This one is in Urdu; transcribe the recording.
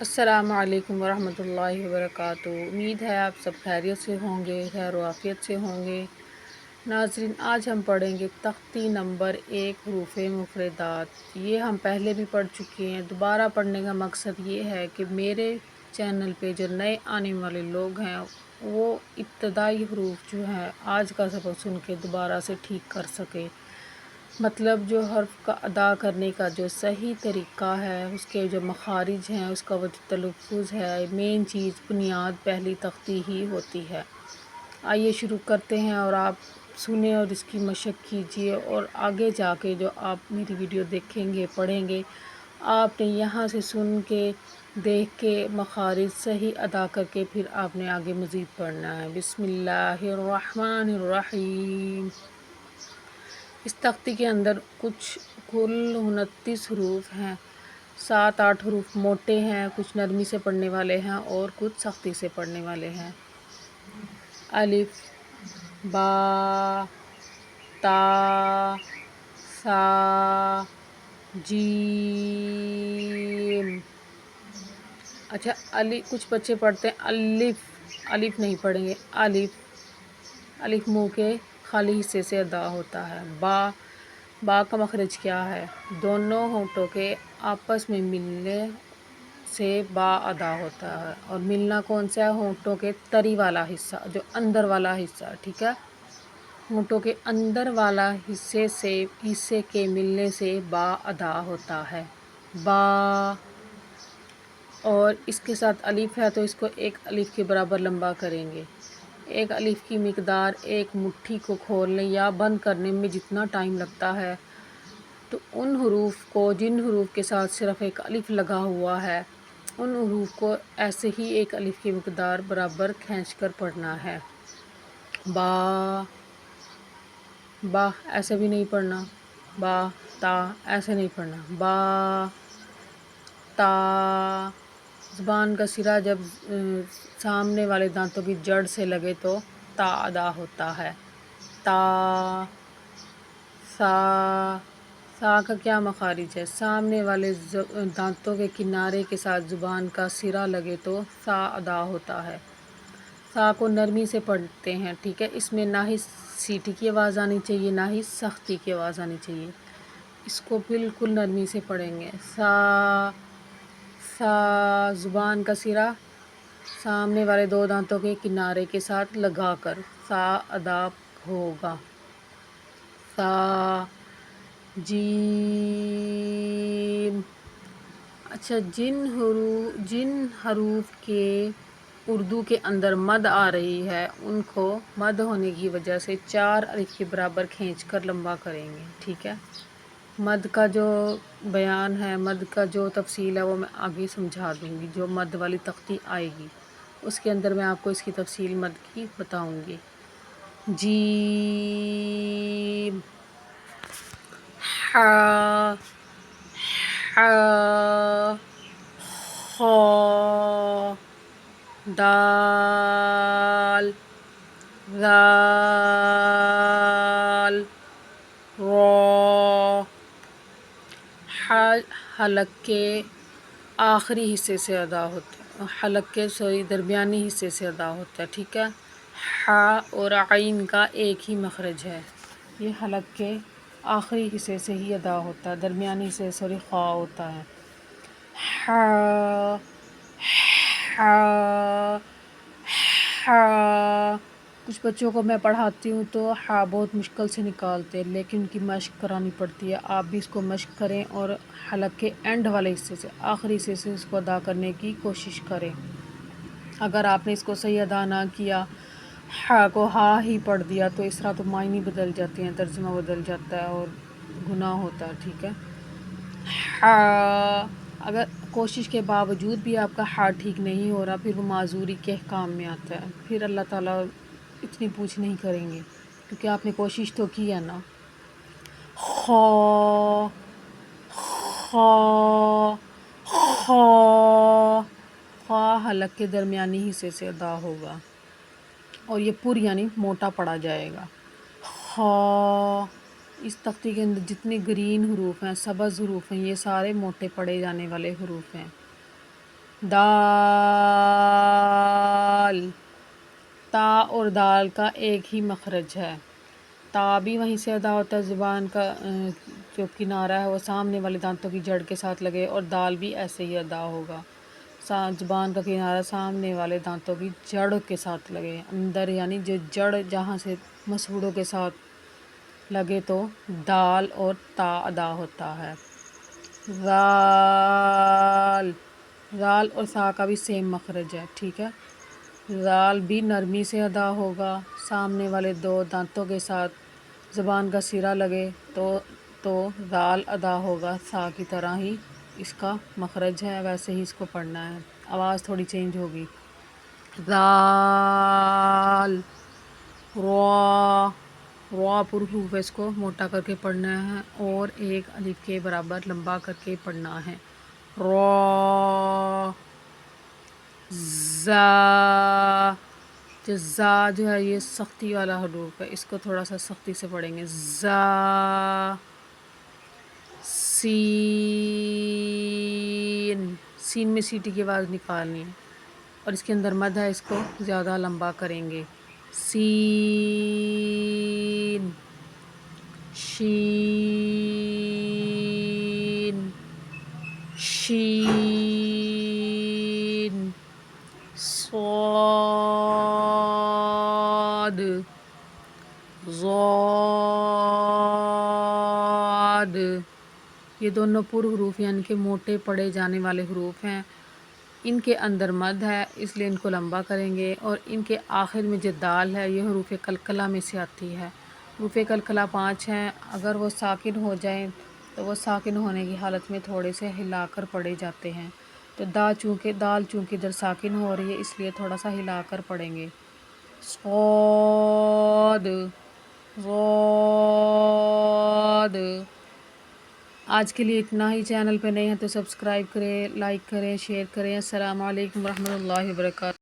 السلام علیکم ورحمۃ اللہ وبرکاتہ۔ امید ہے آپ سب خیریت سے ہوں گے، خیر و عافیت سے ہوں گے۔ ناظرین، آج ہم پڑھیں گے تختی نمبر 1 حروف مفردات۔ یہ ہم پہلے بھی پڑھ چکے ہیں۔ دوبارہ پڑھنے کا مقصد یہ ہے کہ میرے چینل پہ جو نئے آنے والے لوگ ہیں وہ ابتدائی حروف جو ہیں آج کا سبق سن کے دوبارہ سے ٹھیک کر سکے۔ مطلب جو حرف کا ادا کرنے کا جو صحیح طریقہ ہے، اس کے جو مخارج ہیں، اس کا وہ جو تلفظ ہے، مین چیز بنیاد پہلی تختی ہی ہوتی ہے۔ آئیے شروع کرتے ہیں اور آپ سنیں اور اس کی مشق کیجیے، اور آگے جا کے جو آپ میری ویڈیو دیکھیں گے پڑھیں گے، آپ نے یہاں سے سن کے دیکھ کے مخارج صحیح ادا کر کے پھر آپ نے آگے مزید پڑھنا ہے۔ بسم اللہ الرحمن الرحیم۔ اس تختی کے اندر کل 29 حروف ہیں۔ 7-8 حروف موٹے ہیں، کچھ نرمی سے پڑھنے والے ہیں اور کچھ سختی سے پڑھنے والے ہیں۔ الف، با، تا، سا، جیم۔ اچھا، کچھ بچے پڑھتے ہیں الف، الف نہیں پڑھیں گے، الف، الف منہ کے خالی حصے سے ادا ہوتا ہے۔ با، با کا مخرج کیا ہے؟ دونوں ہونٹوں کے آپس میں ملنے سے با ادا ہوتا ہے، اور ملنا کون سا ہے؟ ہونٹوں کے تری والا حصہ، جو اندر والا حصہ، ٹھیک ہے؟ ہونٹوں کے اندر والا حصے کے ملنے سے با ادا ہوتا ہے، با۔ اور اس کے ساتھ الف ہے تو اس کو ایک الف کے برابر لمبا کریں گے۔ ایک الف کی مقدار ایک مٹھی کو کھولنے یا بند کرنے میں جتنا ٹائم لگتا ہے، تو ان حروف کو جن حروف کے ساتھ صرف ایک الف لگا ہوا ہے، ان حروف کو ایسے ہی ایک الف کی مقدار برابر کھینچ کر پڑھنا ہے۔ با، با ایسے بھی نہیں پڑھنا، با، تا ایسے نہیں پڑھنا، با، تا۔ زبان کا سرا جب سامنے والے دانتوں کی جڑ سے لگے تو تا ادا ہوتا ہے، تا۔ سا، سا کا کیا مخارج ہے؟ سامنے والے دانتوں کے کنارے کے ساتھ زبان کا سرا لگے تو سا ادا ہوتا ہے۔ سا کو نرمی سے پڑھتے ہیں، ٹھیک ہے؟ اس میں نہ ہی سیٹی کی آواز آنی چاہیے نہ ہی سختی کی آواز آنی چاہیے، اس کو بالکل نرمی سے پڑھیں گے۔ سا، سا، زبان کا سرا سامنے والے دو دانتوں کے کنارے کے ساتھ لگا کر سا ادا ہوگا، سا۔ جیم۔ اچھا، جن حروف کے اردو کے اندر مد آ رہی ہے ان کو مد ہونے کی وجہ سے 4 الف کے برابر کھینچ کر لمبا کریں گے، ٹھیک ہے؟ مد کا جو بیان ہے، مد کا جو تفصیل ہے وہ میں آگے سمجھا دوں گی۔ جو مد والی تختی آئے گی اس کے اندر میں آپ کو اس کی تفصیل مد کی بتاؤں گی۔ جیم، حا، حا، خا، دال، ذال، را۔ حلق کے آخری حصے سے ادا ہوتا ہے، حلق کے درمیانی حصے سے ادا ہوتا ہے، ٹھیک ہے؟ حا اور عین کا ایک ہی مخرج ہے، یہ حلق کے آخری حصے سے ہی ادا ہوتا ہے، درمیانی حصے سے خا ہوتا ہے۔ حا، حا، حا۔ کچھ بچوں کو میں پڑھاتی ہوں تو حا بہت مشکل سے نکالتے ہیں، لیکن ان کی مشق کرانی پڑتی ہے۔ آپ بھی اس کو مشق کریں اور حلق کے اینڈ والے حصے سے، آخری حصے سے اس کو ادا کرنے کی کوشش کریں۔ اگر آپ نے اس کو صحیح ادا نہ کیا، حا کو ہا ہی پڑھ دیا، تو اس طرح تو معنی بدل جاتے ہیں، ترجمہ بدل جاتا ہے اور گناہ ہوتا ہے، ٹھیک ہے؟ حا، اگر کوشش کے باوجود بھی آپ کا حا ٹھیک نہیں ہو رہا، پھر وہ معذوری کے احکام میں آتا ہے، پھر اللہ تعالیٰ اتنی پوچھ نہیں کریں گے، کیونکہ آپ نے کوشش تو کی ہے نا۔ خا، خا، خا، خا حلق کے درمیانی حصے سے ادا ہوگا اور یہ پر یعنی موٹا پڑا جائے گا۔ خا، اس تختی کے اندر جتنے گرین حروف ہیں، سبز حروف ہیں، یہ سارے موٹے پڑے جانے والے حروف ہیں۔ دال، تا اور دال کا ایک ہی مخرج ہے، تا بھی وہیں سے ادا ہوتا ہے، زبان کا جو کنارہ ہے وہ سامنے والے دانتوں کی جڑ کے ساتھ لگے، اور دال بھی ایسے ہی ادا ہوگا، زبان کا کنارہ سامنے والے دانتوں کی جڑ کے ساتھ لگے اندر، یعنی جو جڑ جہاں سے مسوڑوں کے ساتھ لگے تو دال اور تا ادا ہوتا ہے۔ زال، زال اور سا کا بھی سیم مخرج ہے، ٹھیک ہے، زال بھی نرمی سے ادا ہوگا، سامنے والے دو دانتوں کے ساتھ زبان کا سرا لگے تو زال ادا ہوگا، سا کی طرح ہی اس کا مخرج ہے، ویسے ہی اس کو پڑھنا ہے، آواز تھوڑی چینج ہوگی۔ زال، را، را پر حروف ہے، اس کو موٹا کر کے پڑھنا ہے اور ایک الف کے برابر لمبا کر کے پڑھنا ہے۔ را، زا، زا جو ہے یہ سختی والا حروف ہے، اس کو تھوڑا سا سختی سے پڑھیں گے۔ زا، سین، سین میں سیٹی کی آواز نکالنی ہے اور اس کے اندر مد ہے، اس کو زیادہ لمبا کریں گے۔ سین، شین، شین، صاد، ضاد، یہ دونوں پر حروف یعنی کہ موٹے پڑھے جانے والے حروف ہیں، ان کے اندر مد ہے اس لیے ان کو لمبا کریں گے، اور ان کے آخر میں جو دال ہے یہ حروف قلقلہ میں سے آتی ہے۔ حروف قلقلہ 5 ہیں، اگر وہ ساکن ہو جائیں تو وہ ساکن ہونے کی حالت میں تھوڑے سے ہلا کر پڑھے جاتے ہیں، تو دال چونکہ ادھر ساکن ہو رہی ہے اس لیے تھوڑا سا ہلا کر پڑھیں گے۔ صاد، ضاد۔ آج کے لیے اتنا ہی، چینل پہ نئے ہیں تو سبسکرائب کریں، لائک کریں، شیئر کریں۔ السلام علیکم ورحمۃ اللہ وبرکاتہ۔